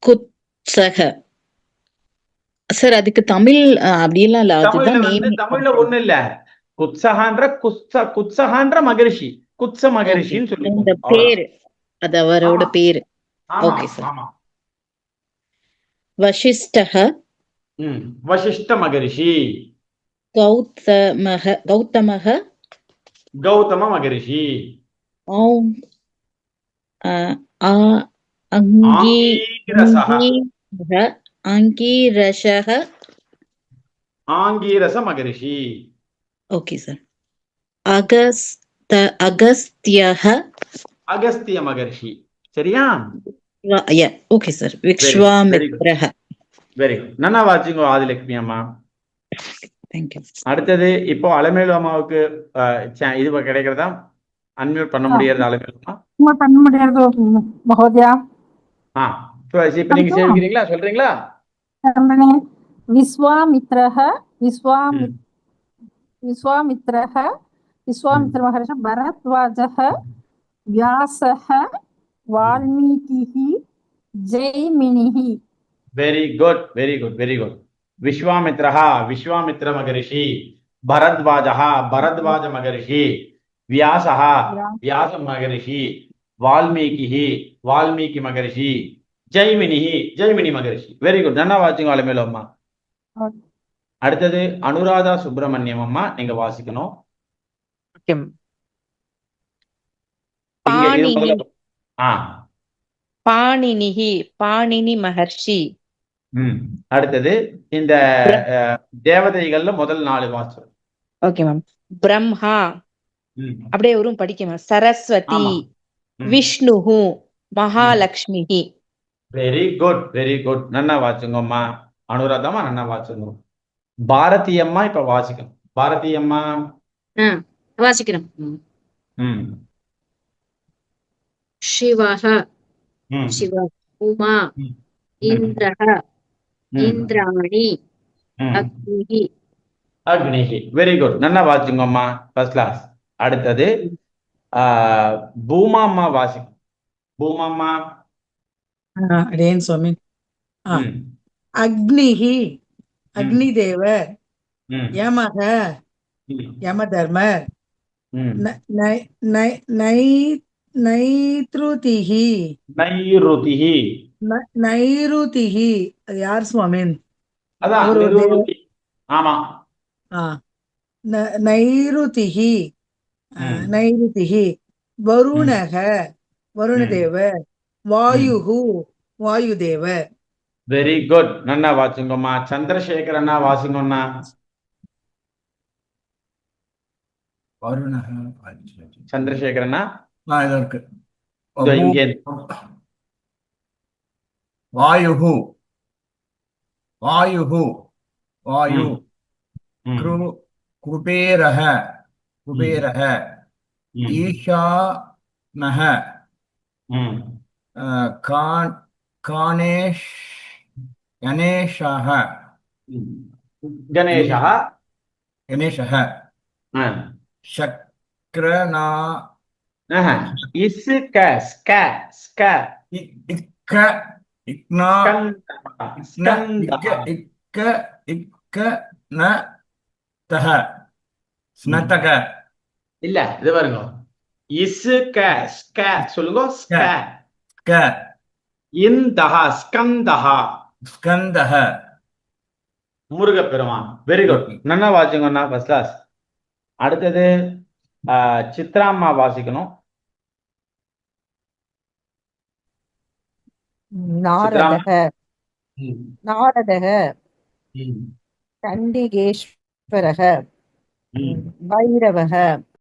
குத்ஸக. Sir அதுக்கு தமிழ் அப்படியெல்லாம் இல்ல. தமிழ்ல அதுதான் நேம். தமிழ்ல ஒண்ணு இல்ல. குத்சகான்ற மகரிஷி, குத்ச மகரிஷின்னு இந்த சொல்லிக்கோங்க. பேரு, அது அவரோட ஆமா பேரு. ஆமா ஓகே சார். ஆமா. வசிஷ்டக, வசிஷ்ட மகரிஷி. கௌதமக, கௌதம மகரிஷி. ஆங்கீரசக, ஆங்கீரசக. ஆங்கீரச மகரிஷி. Okay sir. அகஸ்தியக, அகஸ்திய மகரிஷி. சரியா? Okay sir. விஸ்வாமித்ரக. Very good. நல்லா வாட்சிங்கோ ஆதிலட்சுமி அம்மா. தேங்க்யூ. அடுத்தது இப்போ அலமேலு அம்மாவுக்கு இது கிடைக்கிறதா? அன்மியூட் பண்ண முடியாது அலமேலு அம்மா? பண்ண முடியாது மகோதயா. இப்ப நீங்க சேவிக்கிறீங்களா, சொல்றீங்களா? விஸ்வாமித்ரஹ, விஸ்வாமித்ரஹ, விஸ்வாமித்ர மகர்ஷ, பரத்வாஜஹ, வியாசஹ, வால்மீகிஹி, ஜெய்மினிஹி. Very good, very good, very good. விஸ்வாமித்ரஹா, விஸ்வாமித்ர மகரிஷி. பரத்வாஜஹா, பரத்வாஜ மகரிஷி. வியாசஹா, வியாச மகரிஷி. வால்மீகிஹி, வால்மீகி மகரிஷி. ஜெய்மினிஹி, ஜெய்மினி மகரிஷி. Very good. நல்லா வாசிங்க அலமேலு அம்மா. அடுத்தது அனுராதா சுப்பிரமணியம் அம்மா, நீங்க வாசிக்கணும். பாணினிஹி, பாணினி மகர்ஷி. அடுத்தது இந்த தேவதைகள்ல முதல் 4 வாசம். Okay ma'am. பிரம்மா, அப்படியே ஒரு படிக்க. சரஸ்வதி, விஷ்ணுஹு, Mahalakshmi. Very good, very good. நன்னா வாச்சுங்கம்மா. அனுராதமா நன்னா வாச்சுங்க. பாரதி அம்மா இப்ப வாசிக்கணும். பாரதி அம்மா வாசிக்கிறோம். சிவஹ, சிவ. உமா, இந்திரஹ, இந்திராணி, அக்னிஹி. அக்னிஹி. Very good. நன்னா வாச்சுங்கம்மா. First class. அடுத்தது பூமா அம்மா வாசிக்கும். பூமா அம்மா. அடேன் சுவாமி. அக்னிஹி, அக்னி தேவர். யமக, யம தர்மர். நைத்ருதிஹி, நைருதிஹி. நைருதிஹி. அது யார் சுவாமின்? அதான் ஆமா. நைருதிஹி, நைருதிஹி. வருணக, வருணதேவர். வாயுஹு, வாயுதேவர். Very good. நன்னா வாசிங்கம்மா. சந்திரசேகர் அண்ணா வாசிங்கண்ணா. சந்திரசேகர் அண்ணா இதற்கு வாயுஹு, வாயுஹு, வாயு. குபேரஹ, குபேரஹ. ஈஷானஹ, காணேஷ், கணேஷஹ, கணேஷஹ, கணேஷஹ. சக்ரனா, இஸ்க, ஸ்க, ஸ்க. இக்க, இக்னா, இக்க, இக்க, ந, தஹ, ஸ்னதக. இல்ல, இது பாருங்க. இஸ்க, ஸ்க சொல்லுங்க. ஸ்க, ஸ்க. இந்தஹ, ஸ்கந்தஹ, ஸ்கந்தஹ. முருகப்பெருமான். Very good. நன்னா வாசிங்கண்ணா. First class. அடுத்தது சித்ராம்மா வாசிக்கணும். நாரதக, நாரதக. சண்டிகேஸ்வரக, பைரவக,